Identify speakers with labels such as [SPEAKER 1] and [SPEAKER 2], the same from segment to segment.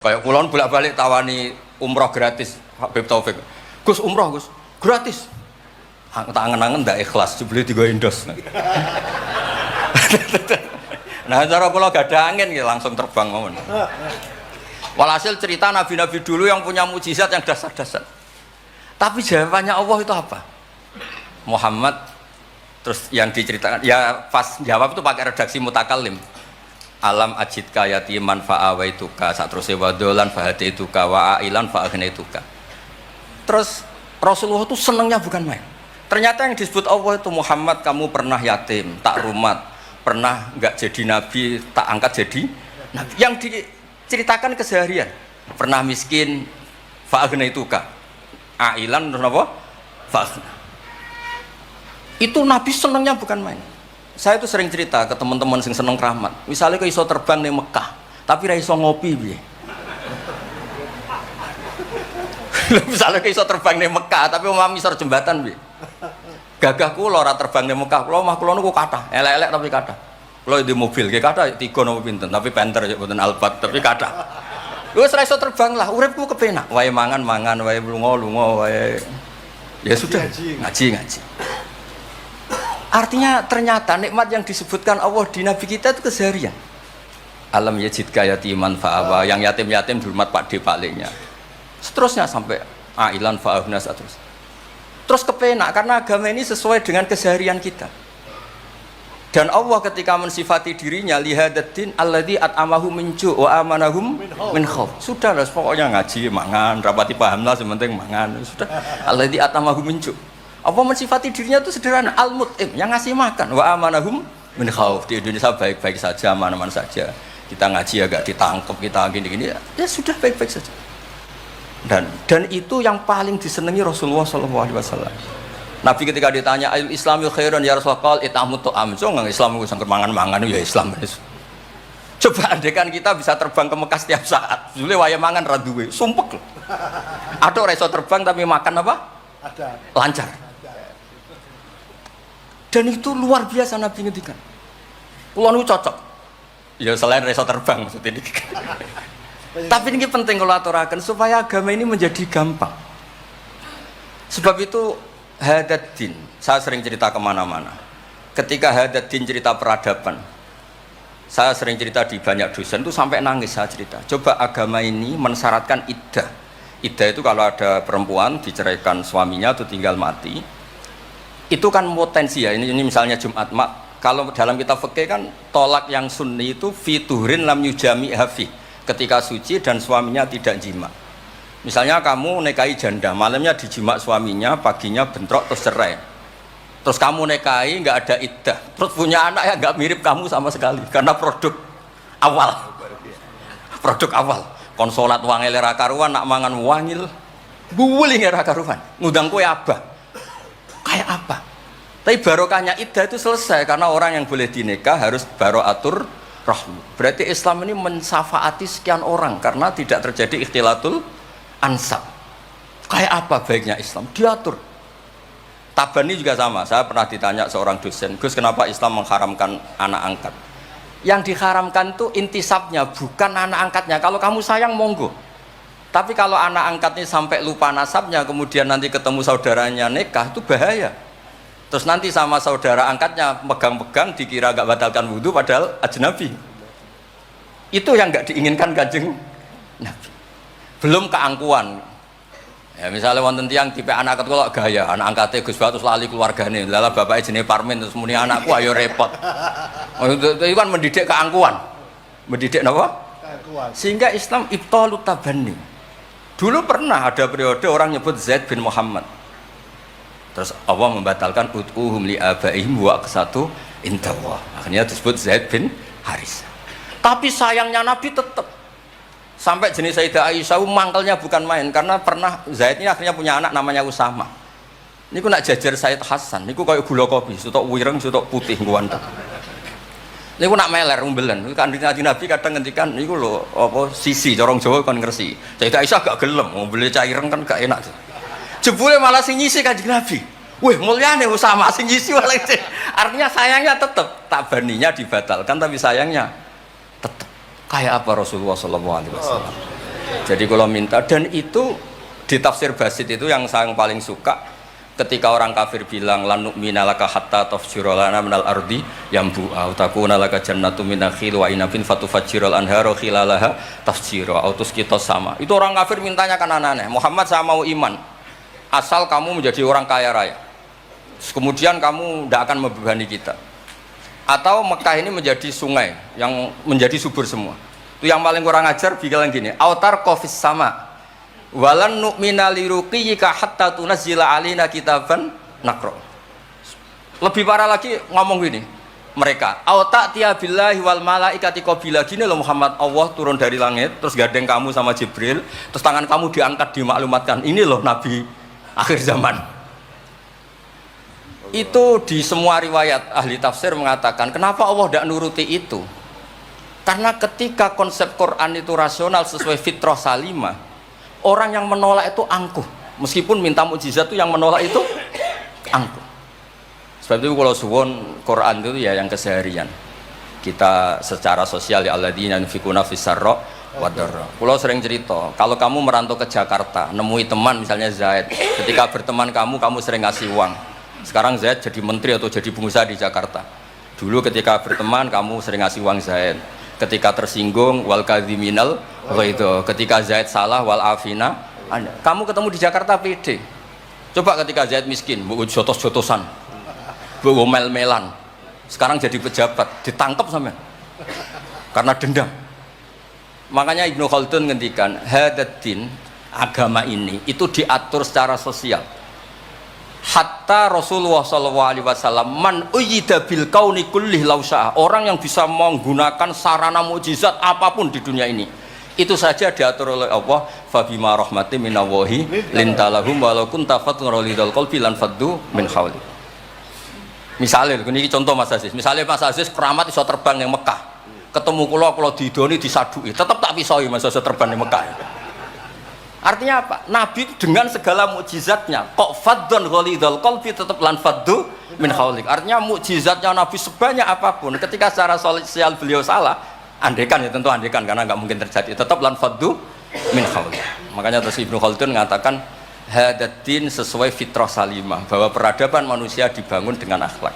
[SPEAKER 1] Kayak kulon bolak-balik tawani umroh gratis, Habib Taufik. Gus umroh Gus, gratis. Tak angen-angen ndak ikhlas, dibeli 3 endos. Nah, cara kula gak ada angin ya langsung terbang mawon. Walhasil cerita nabi-nabi dulu yang punya mukjizat yang dasar-dasar. Tapi jawabannya Allah itu apa? Muhammad terus yang diceritakan ya pas jawab itu pakai redaksi mutakallim. Alam ajidka yatiman fa'awaituka satruse wadolan fahadaituka wa ailan fa'agnaituka. Terus Rasulullah itu senangnya bukan main. Ternyata yang disebut Allah itu Muhammad, kamu pernah yatim, tak rumat, pernah enggak jadi nabi, tak angkat jadi nabi. Yang diceritakan keseharian, pernah miskin fa'agnaituka. Ailan terus apa? Fa'agna. Itu nabi senangnya bukan main. Saya itu sering cerita ke teman-teman yang seneng keramat. Misalnya ke iso terbang di Mekah, tapi ra iso ngopi piye. Misalnya ke iso terbang di Mekah, tapi omah misor jembatan piye. Gagah kula ora terbang di Mekah, kula omah kula niku kathah, elek-elek tapi kathah. Kula di mobil, nggih kathah 3 napa pinten, tapi penter ya mboten Alphard, tapi kathah. Wis ra iso terbang lah, uripku kepenak. Wae mangan-mangan, wae lunga-lunga, wae ya sudah, ngaji-ngaji. Artinya ternyata nikmat yang disebutkan Allah di Nabi kita itu keseharian. Alam yajidka yatiman fa'awa, yang yatim-yatim dihormat Pak D palingnya. Seterusnya sampai ailan fa'ahna terus. Terus kepenak karena agama ini sesuai dengan keseharian kita. Dan Allah ketika mensifati dirinya lihadatin alladzi at'amahu min ju' wa amanahum min khauf. Sudah lah pokoknya ngaji mangan, rapati paham lah sementing mangan. Sudah alladzi at'amahu min ju'. Apa mensifati dirinya itu sederhana, al-mut'im, yang ngasih makan, wa amanahum min khauf. Di Indonesia baik-baik saja, aman-aman saja. Kita ngaji agak ditangkap, kita gini-gini, ya sudah baik-baik saja. Dan itu yang paling disenangi Rasulullah SAW. Nabi ketika ditanya, ayul islamil khairan ya Rasulullah, itamu to'am. So nggak Islam itu sangker mangan-mangan, ya Islam. Coba andekan kita bisa terbang ke Mekah setiap saat, dulu waya mangan raduwe, sumpek loh. Ada orang iso terbang tapi makan apa? Ada. Lancar. Dan itu luar biasa Nabi ngendikan. Kula niku cocok. Ya selain reso terbang maksudnya ini. Tapi ini penting kalau aturaken supaya agama ini menjadi gampang. Sebab itu Hadaddin, saya sering cerita kemana-mana. Ketika Hadaddin cerita peradaban, saya sering cerita di banyak dosen itu sampai nangis saya cerita. Coba agama ini mensyaratkan iddah. Iddah itu kalau ada perempuan diceraikan suaminya atau tinggal mati. Itu kan potensi ya, ini misalnya Jumat mak, kalau dalam kitab fikih kan tolak yang sunni itu fiturin lam yujami hafi, ketika suci dan suaminya tidak jima. Misalnya kamu nikahi janda, malamnya dijima suaminya, paginya bentrok terus cerai. Terus kamu nikahi nggak ada iddah, terus punya anak yang nggak mirip kamu sama sekali, karena produk awal. Produk awal, konsolat wangil era karuan, nak mangan wangil, buwuling era karuan, ngundang kue abah. Kayak apa? Tapi barokahnya iddah itu selesai karena orang yang boleh dinikah harus baroatur rahmi. Berarti Islam ini mensafaati sekian orang karena tidak terjadi ikhtilatul ansab. Kayak apa baiknya Islam? Diatur. Tabani juga sama. Saya pernah ditanya seorang dosen, Gus kenapa Islam mengharamkan anak angkat? Yang diharamkan itu intisabnya, bukan anak angkatnya. Kalau kamu sayang monggo. Tapi kalau anak angkatnya sampai lupa nasabnya, kemudian nanti ketemu saudaranya nikah, itu bahaya. Terus nanti sama saudara angkatnya pegang-pegang, dikira gak batalkan wudhu, padahal ajnabi. Itu yang gak diinginkan Kanjeng Nabi. Belum keangkuhan. Ya, misalnya wonten tiyang tipe anak angkat kok gaya, anak angkatnya Gus Batus lali keluargane, lala bapaknya jenis Parmin, terus muni anakku ayo repot. Itu kan mendidik keangkuhan. Mendidik apa? Keangkuhan. Sehingga Islam ibtalut tabanni. Dulu pernah ada periode orang nyebut Zaid bin Muhammad. Terus Allah membatalkan ud'uhum li abaihim wa aqsatu indallah. Akhirnya disebut Zaid bin Haris. Tapi sayangnya Nabi tetap sampai jenis Sayyidah Aisyah mangkelnya bukan main karena pernah Zaid ini akhirnya punya anak namanya Usama. Niku nak jajar Sayyid Hasan, niku kayak gula kopi, sutok wireng, sutok putih ngguanteng. Niku nak meler umbelen, kanjeng Nabi kadang ngendikan niku lho apa sisi corong Jawa kon ngersi. Sayyidah Aisyah gak gelem, ngumbele cah ireng kan gak enak. Jebule malah sing nyisi kanjeng Nabi. Wih, mulyane Usama sing nyisi malah. Artinya sayangnya tetap, tabaninya dibatalkan tapi sayangnya tetap. Kayak apa Rasulullah sallallahu alaihi wasallam? Jadi kalau minta, dan itu di tafsir Basit itu yang saya paling suka, ketika orang kafir bilang lan nu'mina laka hatta tafjura lana minal ardi yambu'a takuna laka jannatu min nakhil wa inabin fatufajjiral anharu khilalaha tafjira autus kita sama. Itu orang kafir mintanya kan aneh-aneh. Muhammad, saya mau iman asal kamu menjadi orang kaya raya. Kemudian kamu tidak akan membebani kita. Atau Mekah ini menjadi sungai yang menjadi subur semua. Itu yang paling kurang ajar bilang gini, autar qafis sama walan nu'mina liruqiyika hatta tunazzila alina kitaban nakro. Lebih parah lagi ngomong gini mereka, auta tiya billahi wal malaikati qabila. Gini loh Muhammad, Allah turun dari langit terus gandeng kamu sama Jibril, terus tangan kamu diangkat dimaklumatkan, ini loh Nabi akhir zaman. Itu di semua riwayat ahli tafsir mengatakan kenapa Allah tidak nuruti itu, karena ketika konsep Quran itu rasional sesuai fitrah salimah, orang yang menolak itu angkuh, meskipun minta mukjizat itu yang menolak itu angkuh. Sebab itu kalau suwon Quran itu ya yang keseharian kita secara sosial, ya alladzina yunfikuna fis-sarra wad-dharra. Kalau sering cerita, kalau kamu merantau ke Jakarta, nemui teman misalnya Zaid, ketika berteman kamu sering ngasih uang. Sekarang Zaid jadi menteri atau jadi pengusaha di Jakarta. Dulu ketika berteman kamu sering ngasih uang Zaid. Ketika tersinggung wal kadhiminal itu, ketika Zaid salah wal afina. Kamu ketemu di Jakarta pede. Coba ketika Zaid miskin, bu jotos-jotosan, bu mel-melan. Sekarang jadi pejabat, ditangkap sama karena dendam. Makanya Ibnu Khaldun ngendikan, hadatin agama ini itu diatur secara sosial. Hatta Rasulullah SAW man uyyida bil kauni kullih lausa, orang yang bisa menggunakan sarana mukjizat apapun di dunia ini, itu saja diatur oleh Allah. Fabima rahmati minallahi lintalahum walau kunta fatrulidal qalbi lan faddu min hawli. Misalnya ini contoh Mas Aziz, misalnya Mas Aziz keramat iso terbang yang Mekah, ketemu kula didoni disadui, tetap tak pisoi Mas Aziz terbang yang Mekah. Artinya apa? Nabi dengan segala mukjizatnya kok faddun ghalidul qalbi tetap lan faddu min haulik. Artinya mukjizatnya Nabi sebanyak apapun, ketika secara sosial beliau salah, andekan ya tentu andekan karena nggak mungkin terjadi, tetap lan faddu min haulik. Makanya terus Ibnu Khaldun mengatakan hadatin sesuai fitrah salimah, bahwa peradaban manusia dibangun dengan akhlak.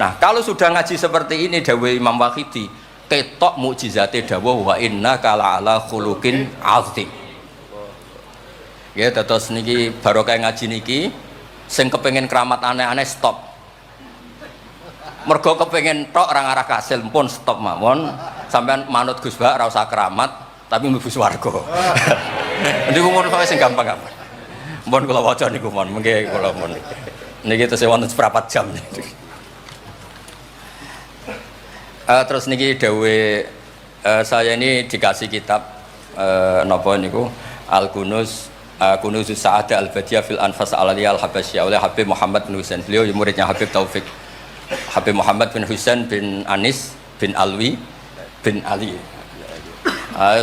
[SPEAKER 1] Nah, kalau sudah ngaji seperti ini dawuh Imam Waqidi, ketok mukjizate dawuh wa innaka la'ala khuluqin azim. Ya, terus niki barokah ngaji niki, sing kepengen keramat aneh-aneh stop. Mergo kepengen tok orang arah kasil pun stop mawon. Sampean manut Gus Ba ora usah keramat, tapi mlebu swarga. Niku mun sing gampang-gampang. Mun kula waca niku mon, mengke kula mon. Niki tesih wonten seprapat jam. Terus niki dawuh saya ini dikasih kitab napa niku Al-Kunuz Kunuzus Sa'adah Al-Badiyah fil Anfas Al-Aliyah Al-Habasyah oleh Habib Muhammad bin Husain. Beliau muridnya Habib Taufik. Habib Muhammad bin Husain bin Anis bin Alwi bin Ali.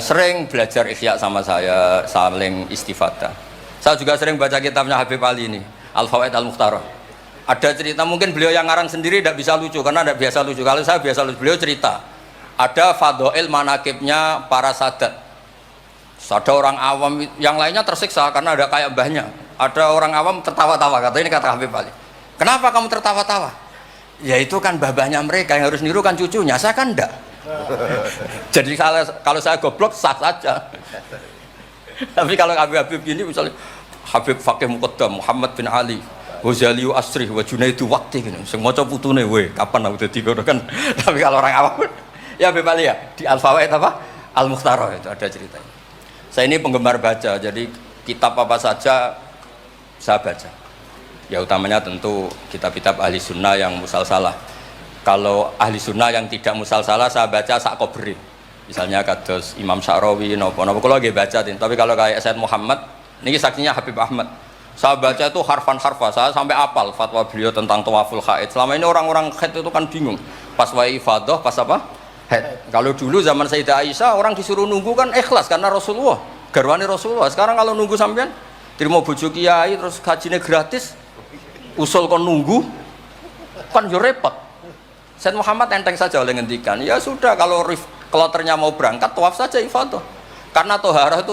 [SPEAKER 1] Sering belajar Ihya sama saya, saling istifadah. Saya juga sering baca kitabnya Habib Ali ini, Al-Fawaid Al-Mukhtarah. Ada cerita, mungkin beliau yang ngarang sendiri tidak bisa lucu karena tidak biasa lucu. Kalau saya biasa lucu. Beliau cerita ada fadhail manakibnya para sadat. Ada orang awam yang lainnya tersiksa karena ada kayak mbahnya. Ada orang awam tertawa-tawa, kata ini kata Habib Ali. Kenapa kamu tertawa-tawa? Ya itu kan mbah-mbahnya mereka yang harus niru kan cucunya, saya kan enggak. Jadi kalau saya goblok sah saja. Tapi kalau Habib ini misalnya Habib Fakih Muqaddam, Muhammad bin Ali, Ghazali Asri, wa Junaidu Waqti gini. Sing maca putune we, kapan aku dadi ngono kan. Tapi kalau orang awam ya Habib Ali ya di Al-Fawaid apa? Al-Mukhtarah itu ada ceritanya. Saya ini penggemar baca, jadi kitab apa saja saya baca. Ya utamanya tentu kitab-kitab ahli sunnah yang musalsalah. Kalau ahli sunnah yang tidak musalsalah saya baca sak kobri. Misalnya kados Imam Sya'rawi, nopo-nopo kalau lagi baca. Tapi kalau kayak Said Muhammad, ini saksinya Habib Ahmad. Saya baca itu harfan-harfa, saya sampai apal fatwa beliau tentang tawaful haid. Selama ini orang-orang haid itu kan bingung. Pas wa'i ifadah, pas apa? Head. Kalau dulu zaman Sayyidah Aisyah orang disuruh nunggu kan ikhlas karena Rasulullah, garwani Rasulullah. Sekarang kalau nunggu sampean terima bojo kiai terus gajinya gratis, usul kon nunggu kan yo repot. Said Muhammad enteng saja oleh ngendikan, ya sudah kalau kloternya mau berangkat tawaf saja ifadah. Karena toharah itu